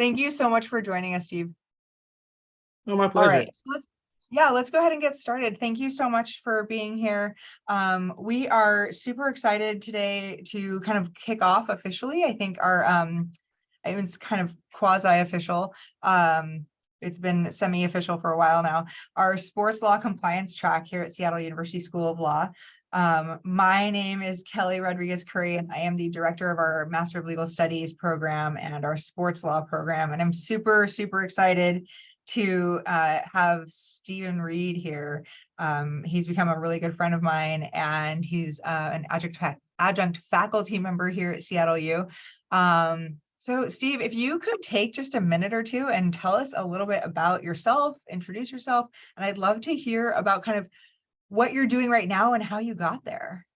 Thank you so much for joining us, Steve. Oh, my All pleasure. right, so let's go ahead and get started. Thank you so much for being here. We are super excited today to kind of kick off officially. I think our it's kind of quasi-official. It's been semi-official for a while now. Our sports law compliance track here at Seattle University School of Law. My name is Kelli Rodriguez Curry, and I am the director of our Master of Legal Studies program and our sports law program. And I'm super, super excited to have Steve Reid here. He's become a really good friend of mine, and he's an adjunct faculty member here at Seattle U. So Steve, if you could take just a minute or two and tell us a little bit about yourself, introduce yourself, and I'd love to hear about kind of what you're doing right now and how you got there.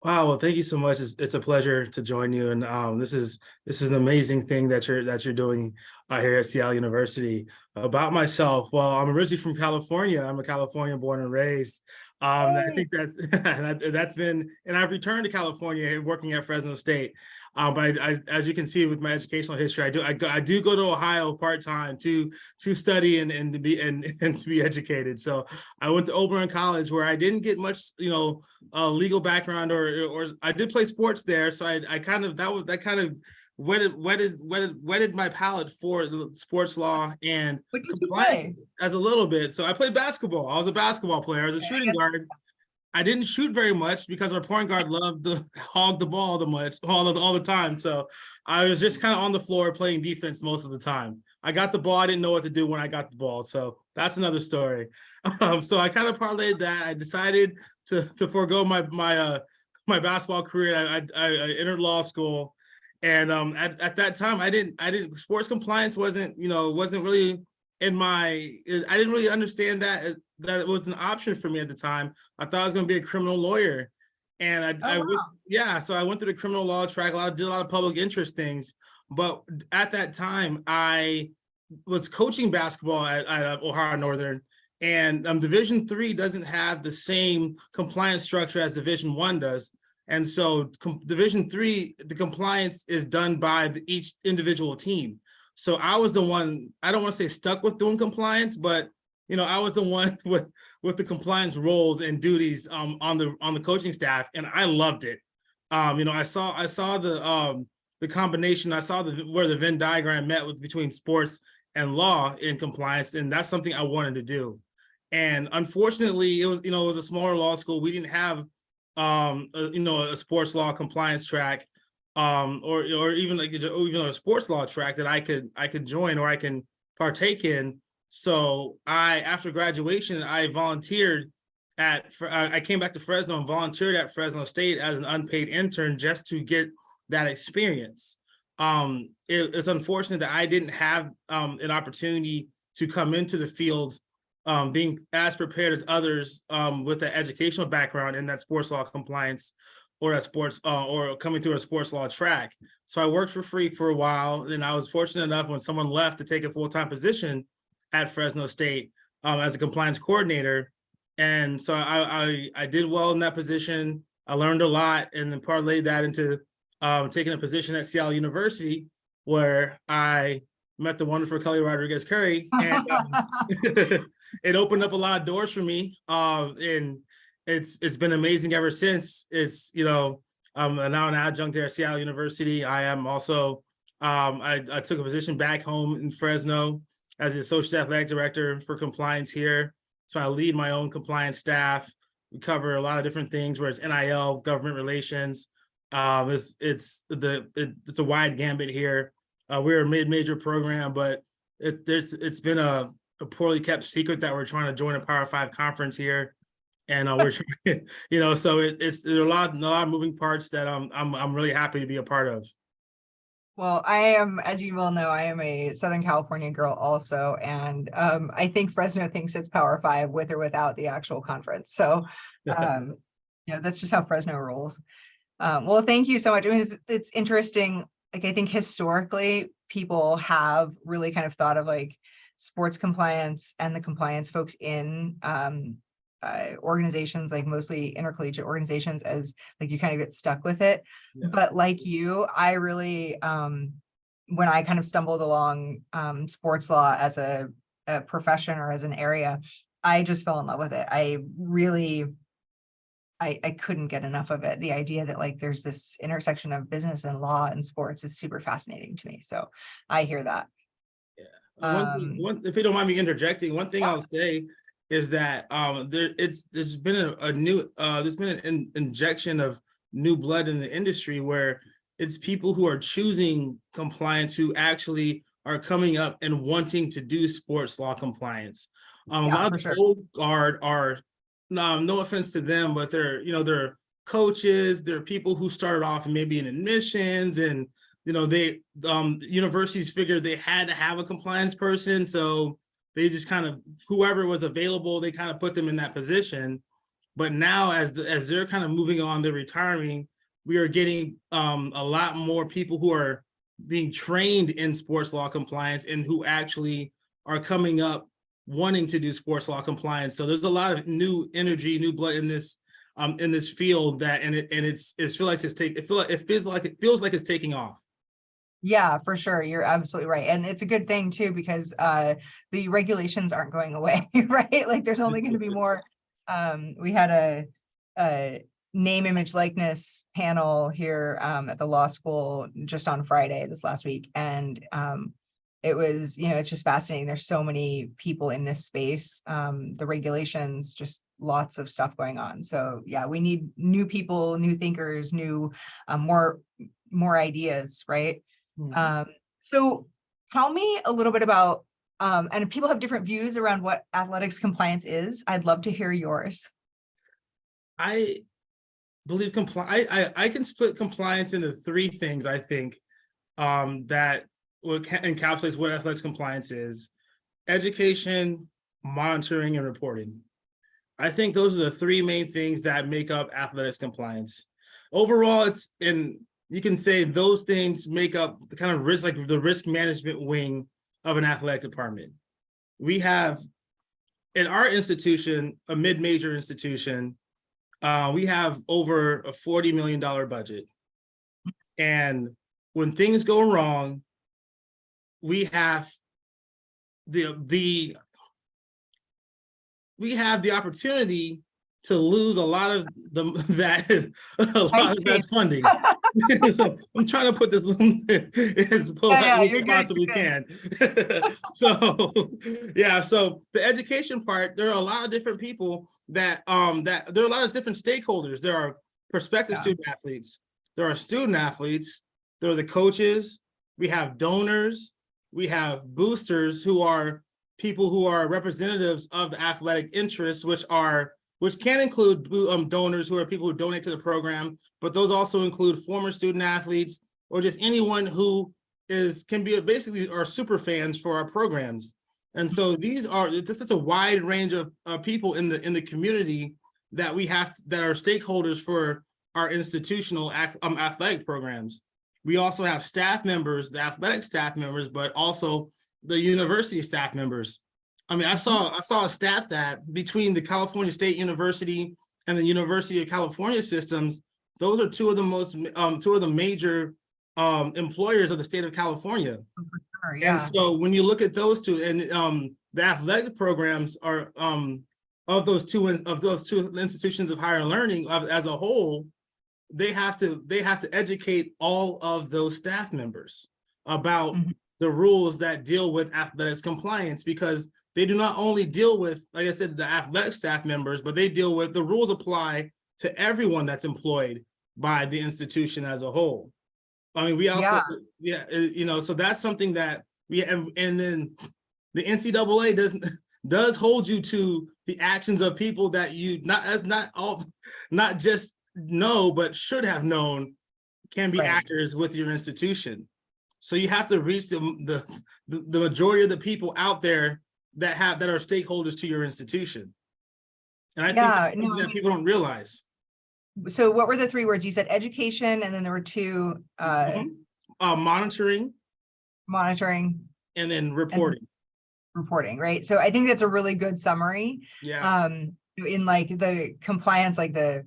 Wow, well, thank you so much. It's a pleasure to join you, and this is an amazing thing that you're doing here at Seattle University. About myself, well, I'm originally from California. I'm a Californian born and raised. I think that's been, and I've returned to California working at Fresno State. But as you can see with my educational history, I do go to Ohio part-time to study and to be educated. So I went to Oberlin College, where I didn't get much, legal background, or I did play sports there. So I kind of wetted my palate for the sports law and What did you play? as a little bit. So I played basketball. I was a basketball player. I was a shooting guard. I didn't shoot very much because our point guard loved to hog the ball all the time. So I was just kind of on the floor playing defense most of the time. I got the ball. I didn't know what to do when I got the ball. So that's another story. So I kind of parlayed that. I decided to forego my basketball career. I entered law school, and at that time I didn't sports compliance wasn't really in my. I didn't really understand that it was an option for me at the time. I thought I was going to be a criminal lawyer, and so I went through the criminal law track. Did a lot of public interest things, but at that time I was coaching basketball at Ohio Northern, and Division III doesn't have the same compliance structure as Division I does. And so Division III, the compliance is done by each individual team. So I was the one, I don't want to say stuck with doing compliance, but I was the one with the compliance roles and duties on the coaching staff, and I loved it. I saw the combination. I saw where the Venn diagram met between sports and law in compliance, and that's something I wanted to do. And unfortunately, it was a smaller law school. We didn't have a sports law compliance track, or even a sports law track that I could join or I can partake in. So after graduation, I volunteered I came back to Fresno and volunteered at Fresno State as an unpaid intern just to get that experience. It's unfortunate that I didn't have an opportunity to come into the field being as prepared as others with an educational background in that sports law compliance or or coming through a sports law track. So I worked for free for a while, and I was fortunate enough when someone left to take a full-time position at Fresno State as a compliance coordinator. And so I did well in that position. I learned a lot, and then parlayed that into taking a position at Seattle University, where I met the wonderful Kelli Rodriguez Curry, and it opened up a lot of doors for me. And it's been amazing ever since. I'm now an adjunct there at Seattle University. I am also I took a position back home in Fresno as the associate athletic director for compliance here. So I lead my own compliance staff. We cover a lot of different things, where it's NIL, government relations. It's a wide gambit here. We're a mid-major program, but it's been a poorly kept secret that we're trying to join a Power 5 conference here, and we're trying, so there's a lot of moving parts that I'm really happy to be a part of. Well, I am, as you well know, I am a Southern California girl also, and I think Fresno thinks it's Power 5 with or without the actual conference. So, that's just how Fresno rolls. Well, thank you so much. I mean, it's interesting. Like, I think historically, people have really kind of thought of like sports compliance and the compliance folks in organizations, like mostly intercollegiate organizations, as like you kind of get stuck with it. Yeah. But like you, I really when I kind of stumbled along sports law as a profession or as an area, I just fell in love with it. I couldn't get enough of it. The idea that like there's this intersection of business and law and sports is super fascinating to me. So I hear that. If you don't mind me interjecting, one thing Yeah. I'll say is that there's been an injection of new blood in the industry where it's people who are choosing compliance who actually are coming up and wanting to do sports law compliance. A lot of the old guard are, no offense to them, but they're coaches, they're people who started off maybe in admissions, and they universities figured they had to have a compliance person, so they just kind of, whoever was available, they kind of put them in that position. But now as they're kind of moving on, they're retiring, we are getting a lot more people who are being trained in sports law compliance and who actually are coming up wanting to do sports law compliance. So there's a lot of new energy, new blood in this field, that it feels like it's taking off. Yeah, for sure. You're absolutely right. And it's a good thing too, because the regulations aren't going away, right? Like there's only going to be more. We had a name, image, likeness panel here at the law school just on Friday this last week. And it was, it's just fascinating. There's so many people in this space, the regulations, just lots of stuff going on. So yeah, we need new people, new thinkers, new, more ideas, right? Mm-hmm. So tell me a little bit about, and people have different views around what athletics compliance is. I'd love to hear yours. I believe I can split compliance into three things, I think, that encapsulates what athletics compliance is: education, monitoring, and reporting. I think those are the three main things that make up athletics compliance. Overall, you can say those things make up the kind of risk, like the risk management wing of an athletic department. We have, in our institution, a mid-major institution, we have over a $40 million budget. And when things go wrong, we have the opportunity to lose a lot of that funding. I'm trying to put this as politely as I possibly can. So the education part, there are a lot of different people that there are a lot of different stakeholders. There are prospective student athletes, there are student athletes, there are the coaches, we have donors, we have boosters, who are people who are representatives of the athletic interests, which can include donors, who are people who donate to the program, but those also include former student athletes or just anyone who can be basically our super fans for our programs. And so this is a wide range of people in the community that that are stakeholders for our institutional athletic programs. We also have staff members, the athletic staff members, but also the university staff members. I mean, I saw a stat that between the California State University and the University of California systems, those are two of the major employers of the state of California. Sure, yeah. And so when you look at those two, and the athletic programs are of those two institutions of higher learning as a whole, they have to educate all of those staff members about the rules that deal with athletics compliance, because they do not only deal with, like I said, the athletic staff members, but they deal with the rules apply to everyone that's employed by the institution as a whole. I mean, we also, so that's something that and then the NCAA does hold you to the actions of people that you not just know, but should have known can be actors with your institution. So you have to reach the majority of the people out there that are stakeholders to your institution. And I think that people don't realize. So what were the three words? You said education, and then there were two. Monitoring, and then reporting. Reporting, right? So I think that's a really good summary. Yeah. In like the compliance, like the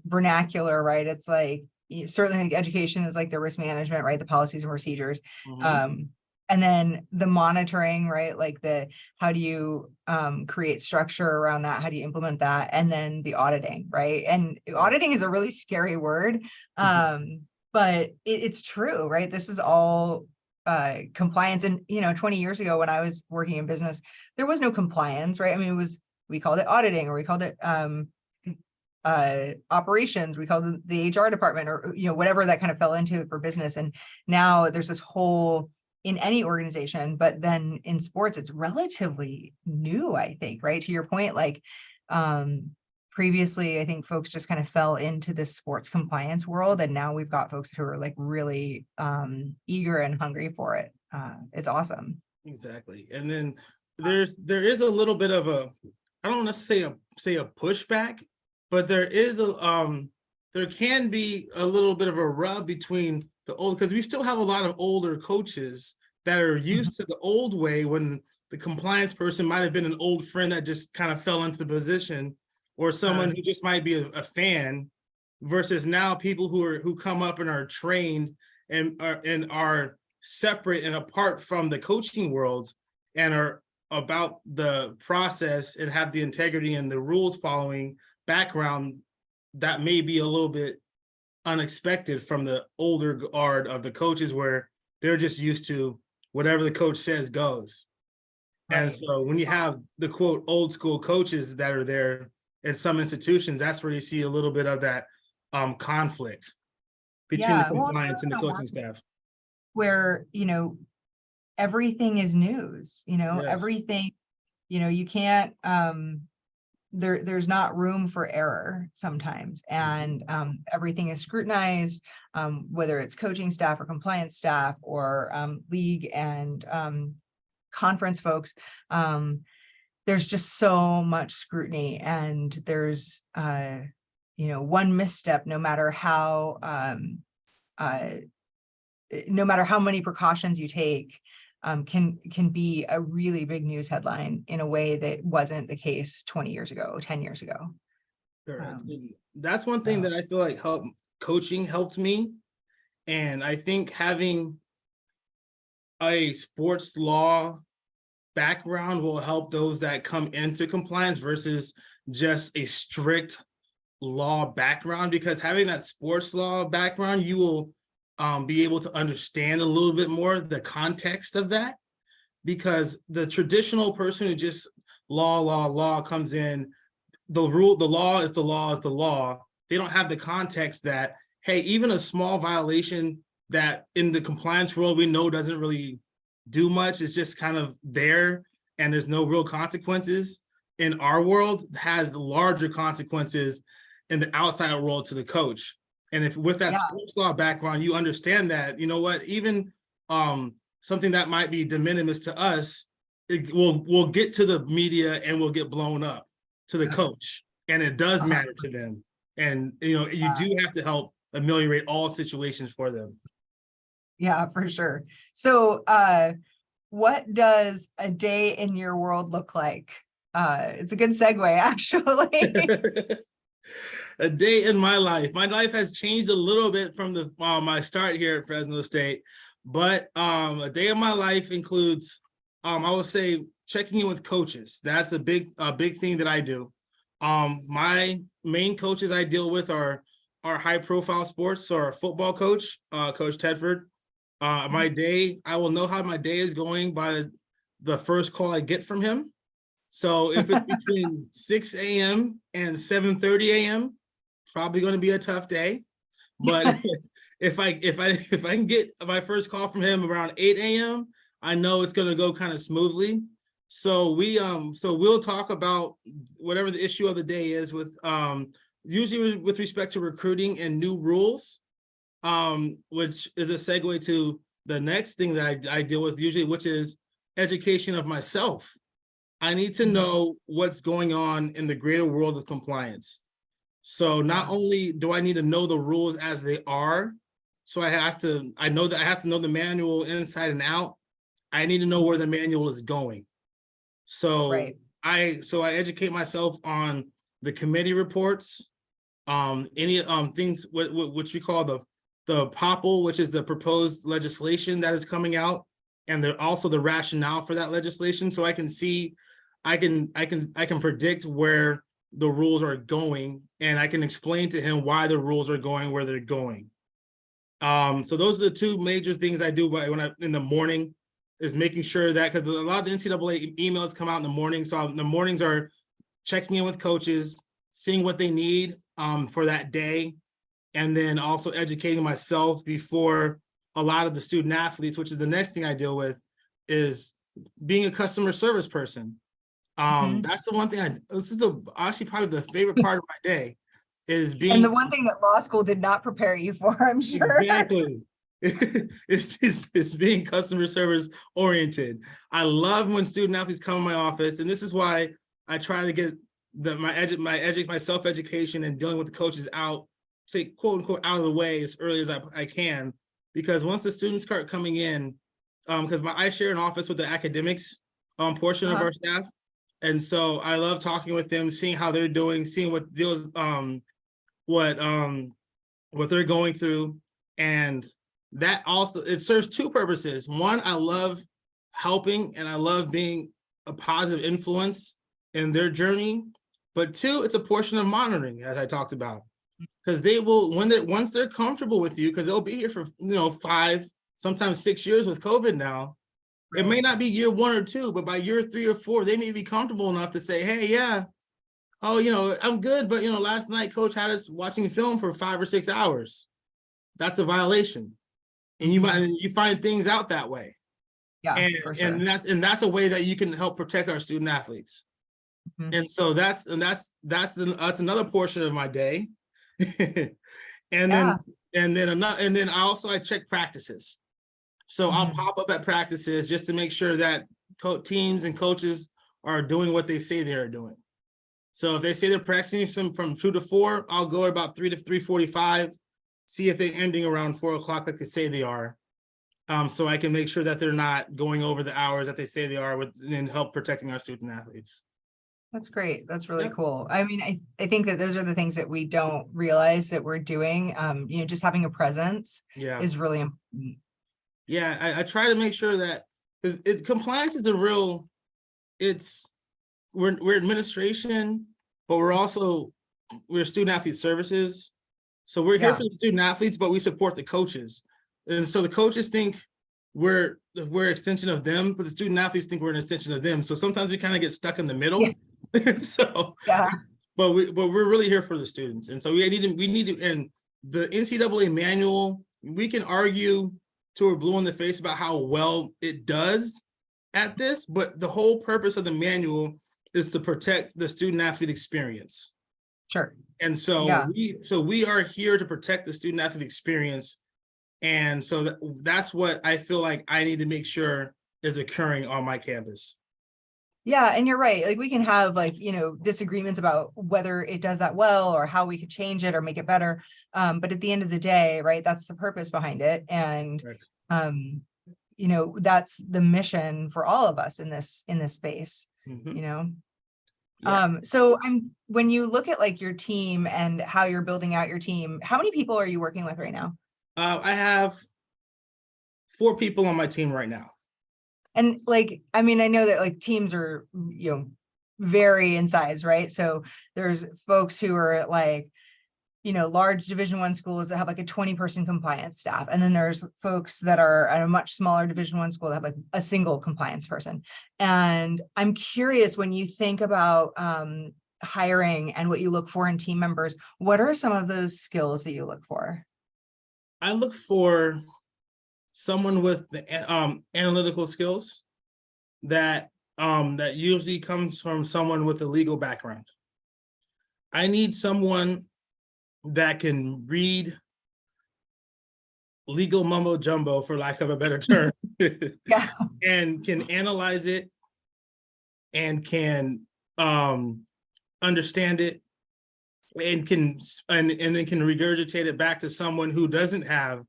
vernacular, right? It's like certainly like education is like the risk management, right? The policies and procedures. Mhm. And then the monitoring, right? Like how do you create structure around that? How do you implement that? And then the auditing, right? And auditing is a really scary word, but it's true, right? This is all compliance. And, 20 years ago when I was working in business, there was no compliance, right? I mean, we called it auditing, or we called it operations, we called it the HR department, or whatever that kind of fell into for business. And now there's this whole, in any organization, but then in sports it's relatively new, I think, right? To your point, like previously I think folks just kind of fell into this sports compliance world, and now we've got folks who are like really eager and hungry for it. It's awesome. Exactly. And then there is a little bit of a, I don't want to say a pushback, but there can be a little bit of a rub between the old, because we still have a lot of older coaches that are used to the old way, when the compliance person might have been an old friend that just kind of fell into the position, or someone who just might be a fan, versus now people who come up and are trained and are separate and apart from the coaching world, and are about the process and have the integrity and the rules following background that may be a little bit unexpected from the older guard of the coaches, where they're just used to whatever the coach says goes. Right. And so when you have the quote old school coaches that are there at some institutions, that's where you see a little bit of that conflict between the compliance and the coaching staff, where everything is news, Yes. everything, you can't there's not room for error sometimes, and everything is scrutinized, whether it's coaching staff or compliance staff or league and conference folks. There's just so much scrutiny, and there's one misstep, no matter how many precautions you take, can be a really big news headline in a way that wasn't the case 20 years ago, 10 years ago. Correct. That's one thing that I feel like coaching helped me. And I think having a sports law background will help those that come into compliance versus just a strict law background, because having that sports law background, you will be able to understand a little bit more the context of that, because the traditional person who just law comes in, the law is the law. They don't have the context that, hey, even a small violation that in the compliance world we know doesn't really do much, it's just kind of there and there's no real consequences. In our world, has larger consequences in the outside world to the coach. And if with that sports law background, you understand that, even something that might be de minimis to us, it will get to the media and will get blown up to the coach. And it does matter to them. And, you do have to help ameliorate all situations for them. Yeah, for sure. So what does a day in your world look like? It's a good segue, actually. A day in my life. My life has changed a little bit from my start here at Fresno State, but a day of my life includes, I would say, checking in with coaches. That's a big thing that I do. My main coaches I deal with are high profile sports. So our football coach, Coach Tedford. My day, I will know how my day is going by the first call I get from him. So if it's between 6 a.m. and 7:30 a.m., probably going to be a tough day. But if I can get my first call from him around 8 a.m., I know it's going to go kind of smoothly. So we'll talk about whatever the issue of the day is with usually with respect to recruiting and new rules, which is a segue to the next thing that I deal with usually, which is education of myself. I need to know what's going on in the greater world of compliance. So not only do I need to know the rules as they are, so I have to know the manual inside and out. I need to know where the manual is going. So I educate myself on the committee reports, any things which we call the POPL, which is the proposed legislation that is coming out, and also the rationale for that legislation, so I can see, I can predict where the rules are going, and I can explain to him why the rules are going where they're going. So those are the two major things I do in the morning, is making sure that, because a lot of the NCAA emails come out in the morning, so the mornings are checking in with coaches, seeing what they need for that day, and then also educating myself before a lot of the student athletes, which is the next thing I deal with, is being a customer service person. That's the one thing this is actually probably the favorite part of my day, is being. And the one thing that law school did not prepare you for, I'm sure. Exactly. It's being customer service oriented. I love when student athletes come in my office, and this is why I try to get my self-education and dealing with the coaches out, say quote unquote, out of the way as early as I can, because once the students start coming in, because I share an office with the academics portion of our staff, and so I love talking with them, seeing how they're doing, seeing what deals what they're going through, and that also, it serves two purposes. One, I love helping and I love being a positive influence in their journey, but two, it's a portion of monitoring, as I talked about, because they will, once they're comfortable with you, because they'll be here for 5, sometimes 6 years with COVID now. Right. It may not be year 1 or 2, but by year 3 or 4, they may be comfortable enough to say, hey, yeah, oh, I'm good, but last night coach had us watching film for 5 or 6 hours. That's a violation, and you find things out that way. Yeah, and, for sure. And that's a way that you can help protect our student athletes. And so that's another portion of my day. and then I check practices. So I'll pop up at practices just to make sure that teams and coaches are doing what they say they're doing. So if they say they're practicing from 2 to 4, I'll go about 3 to 3:45, see if they're ending around 4 o'clock like they say they are. So I can make sure that they're not going over the hours that they say they are, and help protecting our student athletes. That's great. That's really cool. I mean, I think that those are the things that we don't realize that we're doing. Just having a presence is really important. Yeah, I try to make sure that, because compliance is we're administration, but we're student athlete services. So we're here for the student athletes, but we support the coaches. And so the coaches think we're extension of them, but the student athletes think we're an extension of them. So sometimes we kind of get stuck in the middle. Yeah. But we're really here for the students. And so we need to, and the NCAA manual, we can argue till we're blue in the face about how well it does at this, but the whole purpose of the manual is to protect the student athlete experience. Sure. And so we are here to protect the student athlete experience. And so that's what I feel like I need to make sure is occurring on my campus. Yeah, and you're right. Like, we can have disagreements about whether it does that well or how we could change it or make it better. But at the end of the day, right, that's the purpose behind it. And that's the mission for all of us in this space. So when you look at your team and how you're building out your team, how many people are you working with right now? I have 4 people on my team right now. And I know that teams are, vary in size, right? So there's folks who are at large Division I schools that have a 20-person compliance staff. And then there's folks that are at a much smaller Division I school that have a single compliance person. And I'm curious, when you think about hiring and what you look for in team members, what are some of those skills that you look for? I look for someone with the analytical skills that usually comes from someone with a legal background. I need someone that can read legal mumbo jumbo, for lack of a better term, and can analyze it and can understand it, and then can regurgitate it back to someone who doesn't have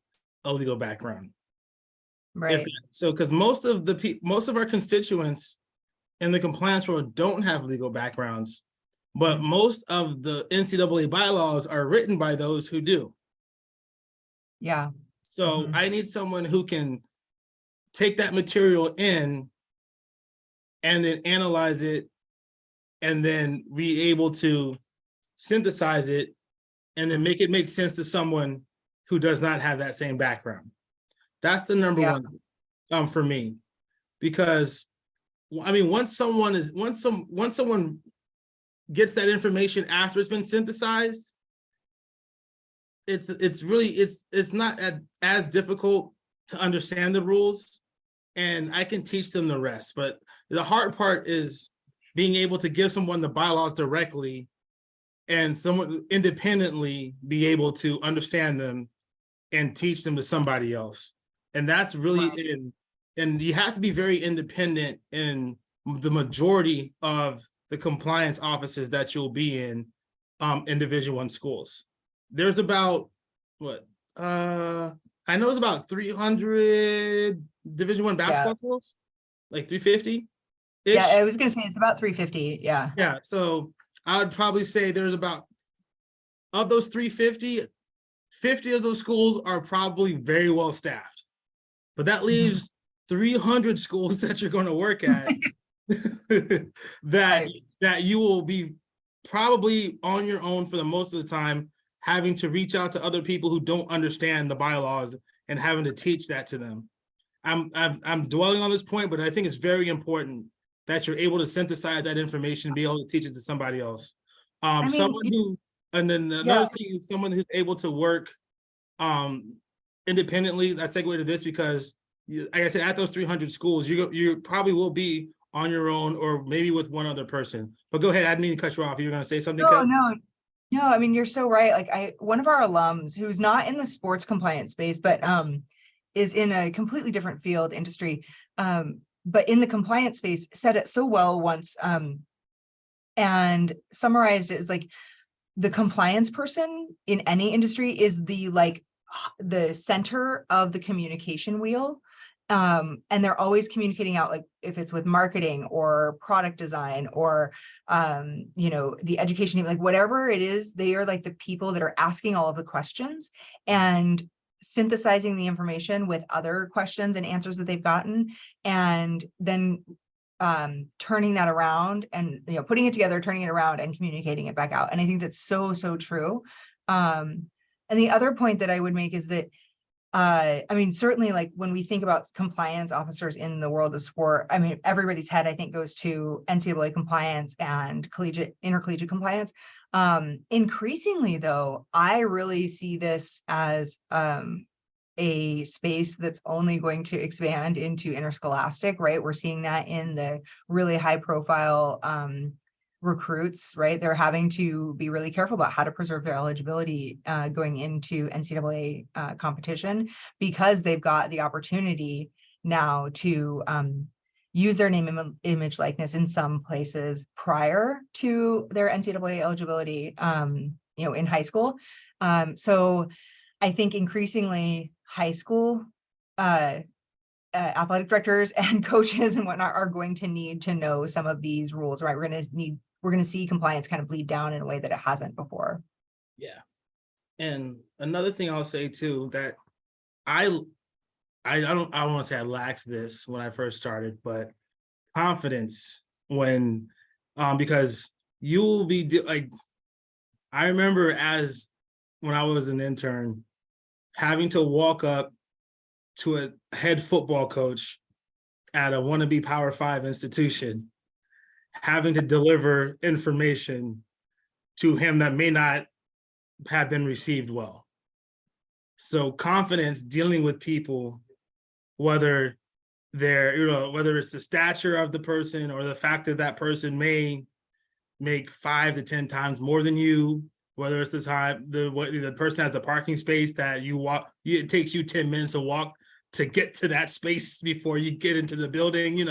a legal background. Right. So, because most of our constituents in the compliance world don't have legal backgrounds. But most of the NCAA bylaws are written by those who do. Yeah. So I need someone who can take that material in and then analyze it and then be able to synthesize it and then make it make sense to someone who does not have that same background. That's the number one for me, because I mean, once someone gets that information after it's been synthesized, it's not as difficult to understand the rules, and I can teach them the rest. But the hard part is being able to give someone the bylaws directly and someone independently be able to understand them and teach them to somebody else. And that's really and you have to be very independent in the majority of the compliance offices that you'll be in Division I schools. There's about I know it's about 300 Division I basketball schools, like 350. Yeah, I was gonna say it's about 350. Yeah. Yeah. So I would probably say there's about, of those 350, 50 of those schools are probably very well staffed. But that leaves 300 schools that you're going to work at that you will be probably on your own for the most of the time, having to reach out to other people who don't understand the bylaws and having to teach that to them. I'm dwelling on this point, but I think it's very important that you're able to synthesize that information and be able to teach it to somebody else. And then another thing is someone who's able to work independently. That segue to this because, like I said, at those 300 schools, you probably will be on your own or maybe with one other person. But go ahead, I didn't mean to cut you off. You were going to say something? No, I mean, you're so right. Like one of our alums who's not in the sports compliance space, but is in a completely different field industry, but in the compliance space, said it so well once, and summarized it as like the compliance person in any industry is the center of the communication wheel. And they're always communicating out, like if it's with marketing or product design or the education, like whatever it is, they are like the people that are asking all of the questions and synthesizing the information with other questions and answers that they've gotten, and then turning that around and putting it together, turning it around and communicating it back out. And I think that's so true. And the other point that I would make is that I mean, certainly, like when we think about compliance officers in the world of sport, I mean, everybody's head, I think, goes to NCAA compliance and intercollegiate compliance. Increasingly, though, I really see this as a space that's only going to expand into interscholastic, right? We're seeing that in the really high profile recruits, right? They're having to be really careful about how to preserve their eligibility going into NCAA competition, because they've got the opportunity now to use their name, image, likeness in some places prior to their NCAA eligibility, in high school. So I think increasingly high school athletic directors and coaches and whatnot are going to need to know some of these rules, right? We're going to see compliance kind of bleed down in a way that it hasn't before. Yeah. And another thing I'll say too, that I don't want to say I lacked this when I first started, but confidence when because you will be like, I remember when I was an intern having to walk up to a head football coach at a wannabe Power 5 institution, having to deliver information to him that may not have been received well. So confidence dealing with people, whether it's the stature of the person or the fact that that person may make 5 to 10 times more than you, whether it's the person has a parking space that it takes you 10 minutes to walk to get to that space before you get into the building,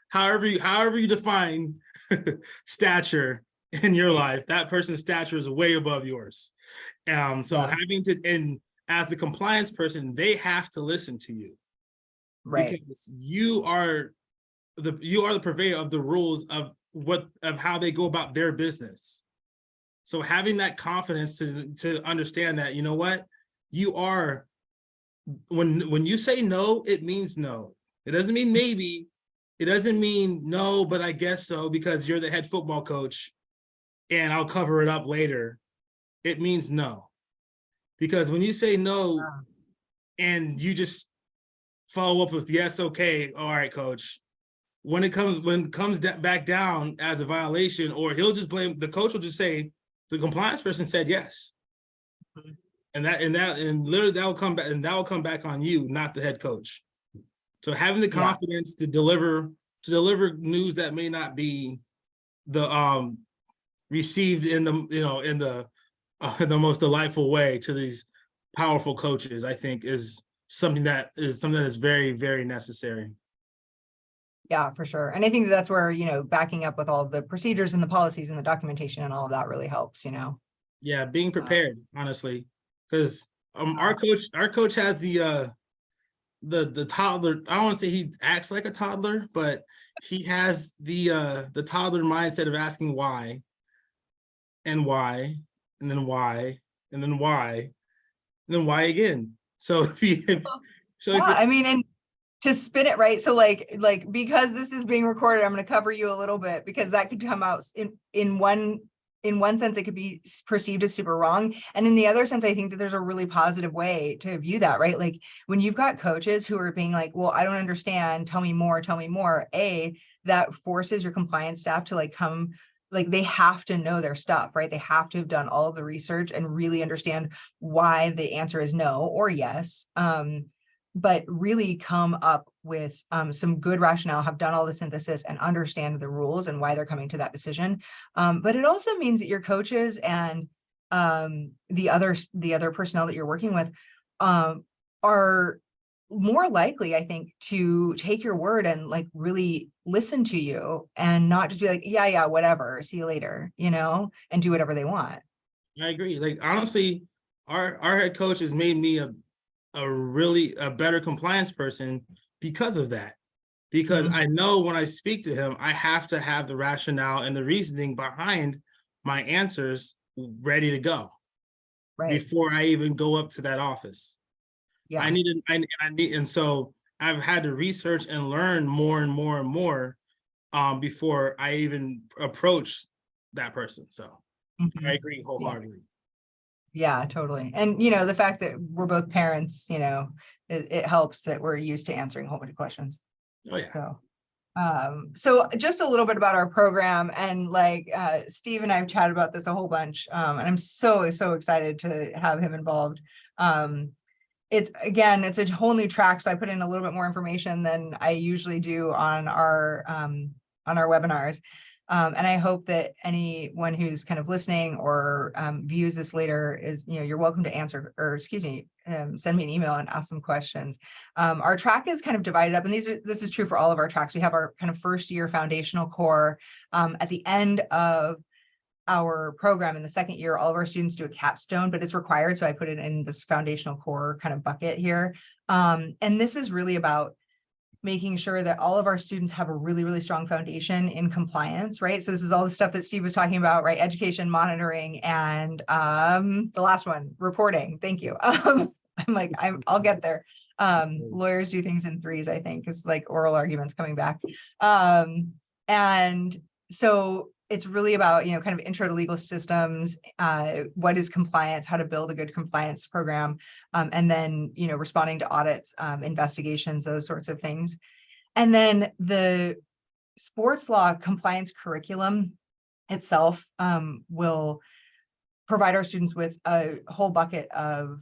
however you define stature in your life, that person's stature is way above yours. And as the compliance person, they have to listen to you, right? Because you are the purveyor of the rules of how they go about their business. So having that confidence to understand that, you know what, you are, when you say no, it means no. It doesn't mean maybe. It doesn't mean no, but I guess so because you're the head football coach and I'll cover it up later. It means no. Because when you say no and you just follow up with yes, okay, all right, coach. When it comes back down as a violation, or he'll just blame, the coach will just say the compliance person said yes. And literally that will come back, and that will come back on you, not the head coach. So having the confidence to deliver news that may not be the received in the in the most delightful way to these powerful coaches, I think is something that is very, very necessary. Yeah, for sure. And I think that's where, backing up with all of the procedures and the policies and the documentation and all of that really helps, Yeah, being prepared, honestly, because our coach has the toddler. I don't want to say he acts like a toddler, but he has the toddler mindset of asking why, and why, and then why, and then why, and then why again. So I mean, and to spin it right. So like because this is being recorded, I'm going to cover you a little bit because that could come out in one sense, it could be perceived as super wrong. And in the other sense, I think that there's a really positive way to view that, right? Like when you've got coaches who are being like, well, I don't understand, tell me more, that forces your compliance staff to come, they have to know their stuff, right? They have to have done all of the research and really understand why the answer is no or yes. But really come up with some good rationale, have done all the synthesis and understand the rules and why they're coming to that decision. But it also means that your coaches and the other personnel that you're working with are more likely, I think, to take your word and really listen to you and not just be like, yeah, whatever, see you later, and do whatever they want. I agree. Honestly, our head coach has made me a better compliance person because of that. Because I know when I speak to him, I have to have the rationale and the reasoning behind my answers ready to go before I even go up to that office. Yeah. And so I've had to research and learn more and more and more before I even approach that person. So I agree wholeheartedly. Yeah, totally. And, the fact that we're both parents, it helps that we're used to answering a whole bunch of questions. Oh, yeah. So just a little bit about our program, and Steve and I have chatted about this a whole bunch, and I'm so excited to have him involved. It's a whole new track, so I put in a little bit more information than I usually do on our webinars. And I hope that anyone who's kind of listening or views this later is, you're welcome to answer, or send me an email and ask some questions. Our track is kind of divided up, and this is true for all of our tracks. We have our kind of first year foundational core. At the end of our program in the second year, all of our students do a capstone, but it's required. So I put it in this foundational core kind of bucket here. And this is really about making sure that all of our students have a really, really strong foundation in compliance, right? So this is all the stuff that Steve was talking about, right? Education, monitoring, and the last one, reporting. Thank you. I'll get there. Lawyers do things in threes, I think, because oral arguments coming back. And so it's really about, kind of intro to legal systems, what is compliance, how to build a good compliance program, and then, responding to audits, investigations, those sorts of things. And then the sports law compliance curriculum itself will provide our students with a whole bucket of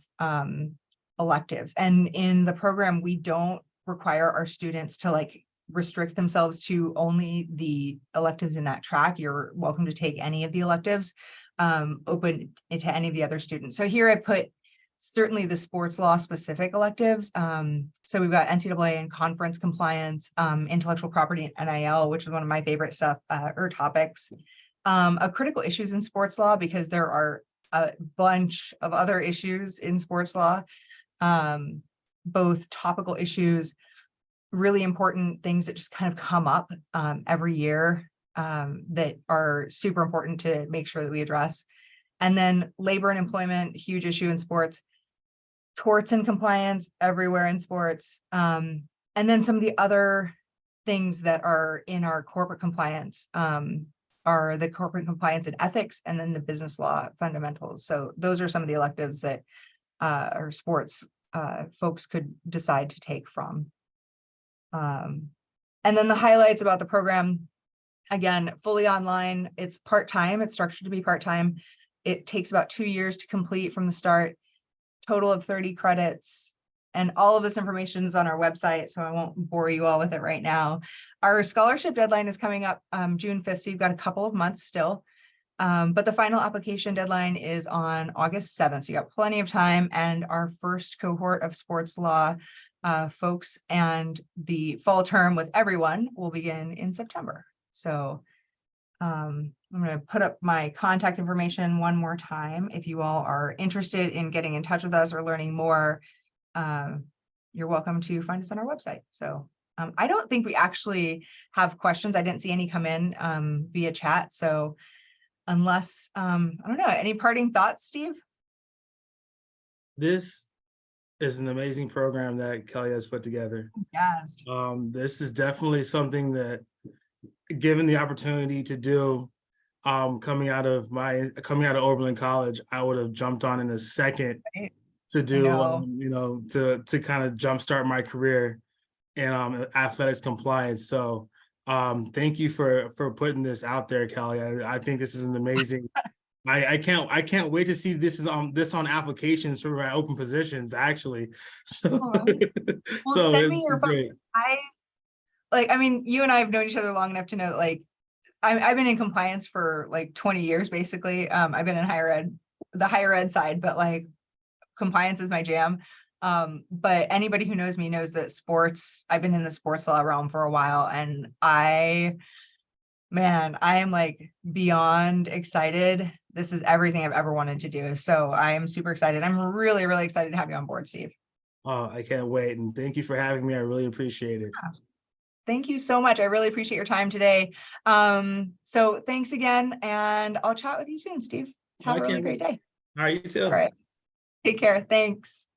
electives. And in the program, we don't require our students to restrict themselves to only the electives in that track. You're welcome to take any of the electives, open to any of the other students. So here I put certainly the sports law specific electives. So we've got NCAA and conference compliance, intellectual property and NIL, which is one of my favorite stuff or topics. Critical issues in sports law, because there are a bunch of other issues in sports law, both topical issues, really important things that just kind of come up every year that are super important to make sure that we address. And then labor and employment, huge issue in sports. Torts and compliance everywhere in sports. And then some of the other things that are in our corporate compliance are the corporate compliance and ethics, and then the business law fundamentals. So those are some of the electives that our sports folks could decide to take from. And then the highlights about the program, again, fully online. It's part-time. It's structured to be part-time. It takes about 2 years to complete from the start. Total of 30 credits. And all of this information is on our website, so I won't bore you all with it right now. Our scholarship deadline is coming up June 5th, so you've got a couple of months still. But the final application deadline is on August 7th, so you got plenty of time. And our first cohort of sports law folks and the fall term with everyone will begin in September. So I'm going to put up my contact information one more time. If you all are interested in getting in touch with us or learning more, you're welcome to find us on our website. So I don't think we actually have questions. I didn't see any come in via chat. So unless, I don't know, any parting thoughts, Steve? This is an amazing program that Kelli has put together. Yes. This is definitely something that, given the opportunity to do, coming out of Oberlin College, I would have jumped on in a second to do, to kind of jumpstart my career in athletics compliance. So thank you for putting this out there, Kelli. I think this is an amazing. I can't wait to see this on applications for my open positions, actually. So, well, send me your post. I mean, you and I have known each other long enough to know that, like, I've been in compliance for like 20 years, basically. I've been in higher ed, the higher ed side, but like compliance is my jam. But anybody who knows me knows that I've been in the sports law realm for a while, and I am like beyond excited. This is everything I've ever wanted to do. So I am super excited. I'm really, really excited to have you on board, Steve. Oh, I can't wait. And thank you for having me. I really appreciate it. Thank you so much. I really appreciate your time today. So thanks again, and I'll chat with you soon, Steve. Have a really great day. All right, you too. All right. Take care. Thanks.